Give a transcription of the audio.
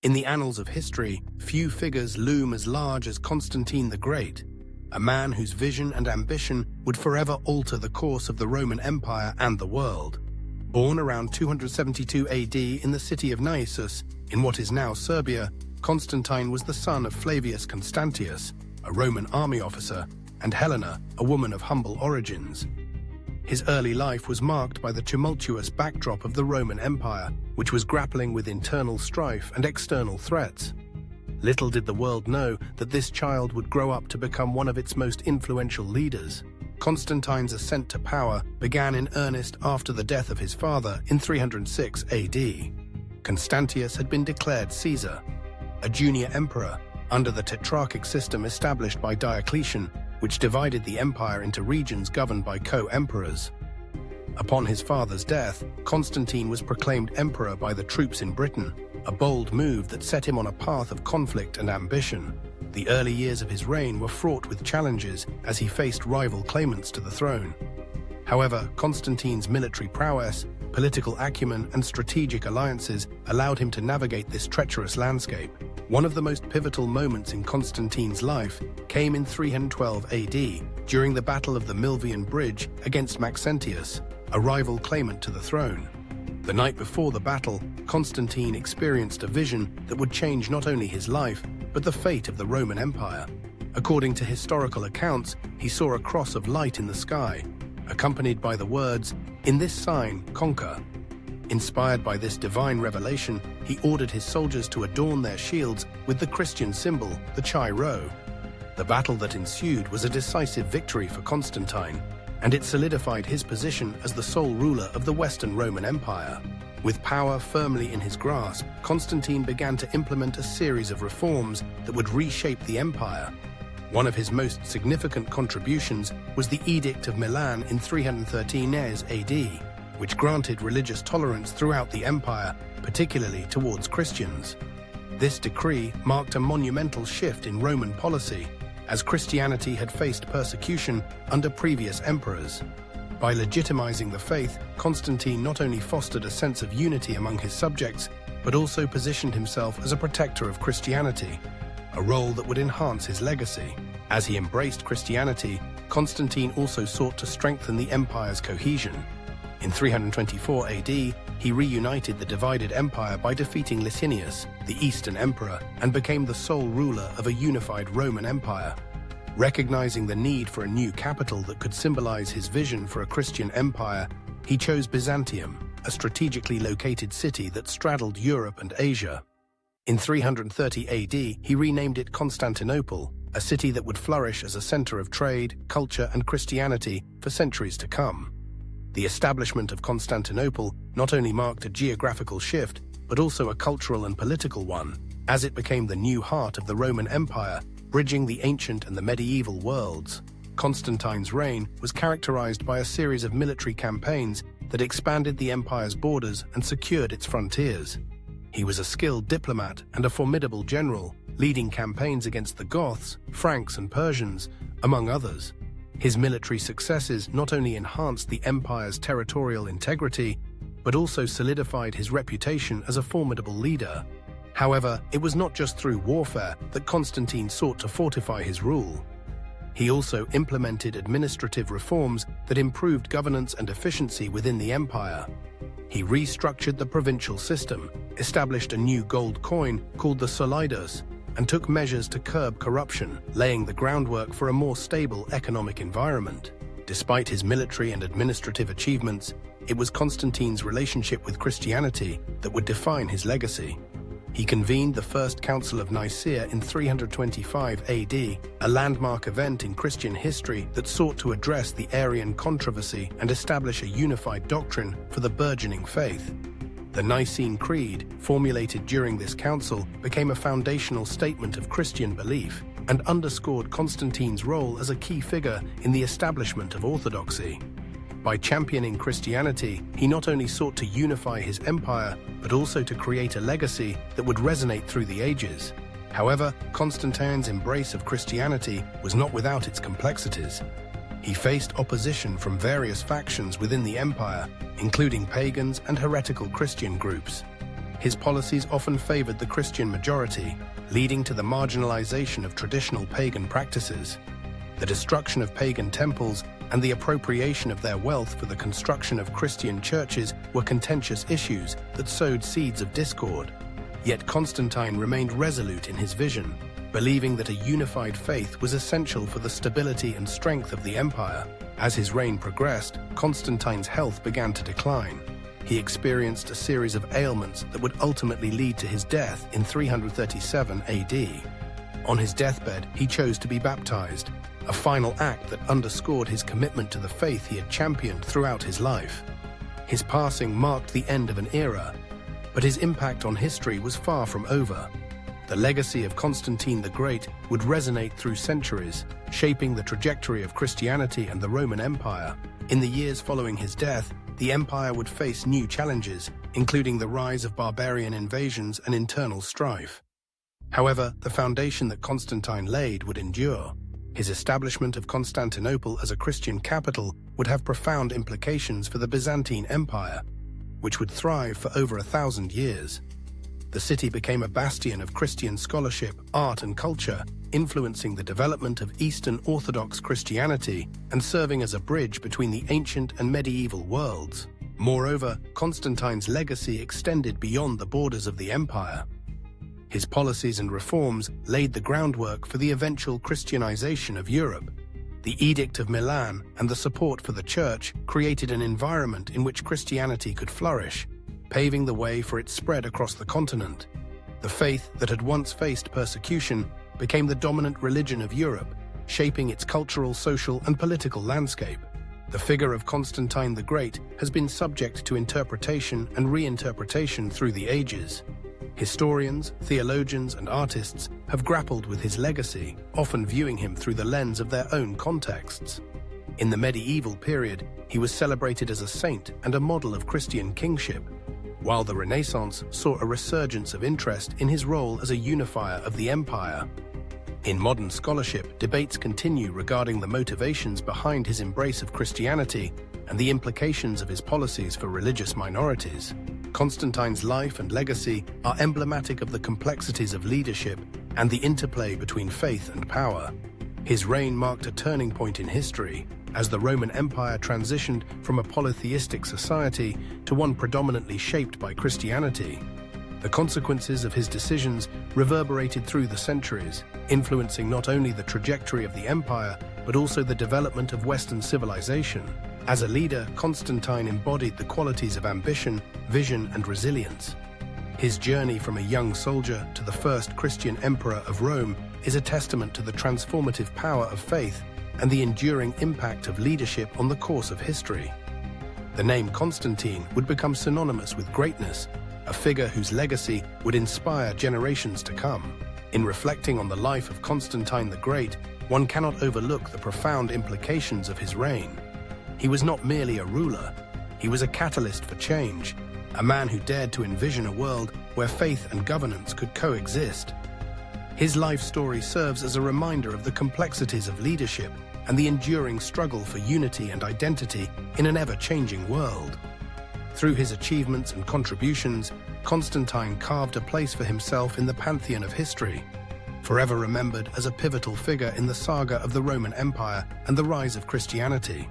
In the annals of history, few figures loom as large as Constantine the Great, a man whose vision and ambition would forever alter the course of the Roman Empire and the world. Born around 272 AD in the city of Naissus, in what is now Serbia, Constantine was the son of Flavius Constantius, a Roman army officer, and Helena, a woman of humble origins. His early life was marked by the tumultuous backdrop of the Roman Empire, which was grappling with internal strife and external threats. Little did the world know that this child would grow up to become one of its most influential leaders. Constantine's ascent to power began in earnest after the death of his father in 306 AD. Constantius had been declared Caesar, a junior emperor, under the tetrarchic system established by Diocletian, which divided the empire into regions governed by co-emperors. Upon his father's death, Constantine was proclaimed emperor by the troops in Britain, a bold move that set him on a path of conflict and ambition. The early years of his reign were fraught with challenges as he faced rival claimants to the throne. However, Constantine's military prowess, political acumen, and strategic alliances allowed him to navigate this treacherous landscape. One of the most pivotal moments in Constantine's life came in 312 AD, during the Battle of the Milvian Bridge against Maxentius, a rival claimant to the throne. The night before the battle, Constantine experienced a vision that would change not only his life, but the fate of the Roman Empire. According to historical accounts, he saw a cross of light in the sky, accompanied by the words, "In this sign, conquer." Inspired by this divine revelation, he ordered his soldiers to adorn their shields with the Christian symbol, the Chi Rho. The battle that ensued was a decisive victory for Constantine, and it solidified his position as the sole ruler of the Western Roman Empire. With power firmly in his grasp, Constantine began to implement a series of reforms that would reshape the empire. One of his most significant contributions was the Edict of Milan in 313 AD, which granted religious tolerance throughout the empire, particularly towards Christians. This decree marked a monumental shift in Roman policy, as Christianity had faced persecution under previous emperors. By legitimizing the faith, Constantine not only fostered a sense of unity among his subjects, but also positioned himself as a protector of Christianity, a role that would enhance his legacy. As he embraced Christianity, Constantine also sought to strengthen the empire's cohesion. In 324 AD, he reunited the divided empire by defeating Licinius, the Eastern emperor, and became the sole ruler of a unified Roman Empire. Recognizing the need for a new capital that could symbolize his vision for a Christian empire, he chose Byzantium, a strategically located city that straddled Europe and Asia. In 330 AD, he renamed it Constantinople, a city that would flourish as a center of trade, culture, and Christianity for centuries to come. The establishment of Constantinople not only marked a geographical shift, but also a cultural and political one, as it became the new heart of the Roman Empire, bridging the ancient and the medieval worlds. Constantine's reign was characterized by a series of military campaigns that expanded the empire's borders and secured its frontiers. He was a skilled diplomat and a formidable general, leading campaigns against the Goths, Franks, and Persians, among others. His military successes not only enhanced the empire's territorial integrity, but also solidified his reputation as a formidable leader. However, it was not just through warfare that Constantine sought to fortify his rule. He also implemented administrative reforms that improved governance and efficiency within the empire. He restructured the provincial system, established a new gold coin called the solidos, and took measures to curb corruption, laying the groundwork for a more stable economic environment. Despite his military and administrative achievements, it was Constantine's relationship with Christianity that would define his legacy. He convened the First Council of Nicaea in 325 AD, a landmark event in Christian history that sought to address the Arian controversy and establish a unified doctrine for the burgeoning faith. The Nicene Creed, formulated during this council, became a foundational statement of Christian belief and underscored Constantine's role as a key figure in the establishment of orthodoxy. By championing Christianity, he not only sought to unify his empire, but also to create a legacy that would resonate through the ages. However, Constantine's embrace of Christianity was not without its complexities. He faced opposition from various factions within the empire, including pagans and heretical Christian groups. His policies often favored the Christian majority, leading to the marginalization of traditional pagan practices. The destruction of pagan temples and the appropriation of their wealth for the construction of Christian churches were contentious issues that sowed seeds of discord. Yet Constantine remained resolute in his vision, believing that a unified faith was essential for the stability and strength of the empire. As his reign progressed, Constantine's health began to decline. He experienced a series of ailments that would ultimately lead to his death in 337 AD. On his deathbed, he chose to be baptized, a final act that underscored his commitment to the faith he had championed throughout his life. His passing marked the end of an era, but his impact on history was far from over. The legacy of Constantine the Great would resonate through centuries, shaping the trajectory of Christianity and the Roman Empire. In the years following his death, the empire would face new challenges, including the rise of barbarian invasions and internal strife. However, the foundation that Constantine laid would endure. His establishment of Constantinople as a Christian capital would have profound implications for the Byzantine Empire, which would thrive for over 1,000 years. The city became a bastion of Christian scholarship, art, and culture, influencing the development of Eastern Orthodox Christianity and serving as a bridge between the ancient and medieval worlds. Moreover, Constantine's legacy extended beyond the borders of the empire. His policies and reforms laid the groundwork for the eventual Christianization of Europe. The Edict of Milan and the support for the Church created an environment in which Christianity could flourish, paving the way for its spread across the continent. The faith that had once faced persecution became the dominant religion of Europe, shaping its cultural, social, and political landscape. The figure of Constantine the Great has been subject to interpretation and reinterpretation through the ages. Historians, theologians, and artists have grappled with his legacy, often viewing him through the lens of their own contexts. In the medieval period, he was celebrated as a saint and a model of Christian kingship, while the Renaissance saw a resurgence of interest in his role as a unifier of the empire. In modern scholarship, debates continue regarding the motivations behind his embrace of Christianity and the implications of his policies for religious minorities. Constantine's life and legacy are emblematic of the complexities of leadership and the interplay between faith and power. His reign marked a turning point in history, as the Roman Empire transitioned from a polytheistic society to one predominantly shaped by Christianity. The consequences of his decisions reverberated through the centuries, influencing not only the trajectory of the empire, but also the development of Western civilization. As a leader, Constantine embodied the qualities of ambition, vision, and resilience. His journey from a young soldier to the first Christian emperor of Rome is a testament to the transformative power of faith and the enduring impact of leadership on the course of history. The name Constantine would become synonymous with greatness, a figure whose legacy would inspire generations to come. In reflecting on the life of Constantine the Great, one cannot overlook the profound implications of his reign. He was not merely a ruler, he was a catalyst for change, a man who dared to envision a world where faith and governance could coexist. His life story serves as a reminder of the complexities of leadership and the enduring struggle for unity and identity in an ever-changing world. Through his achievements and contributions, Constantine carved a place for himself in the pantheon of history, forever remembered as a pivotal figure in the saga of the Roman Empire and the rise of Christianity.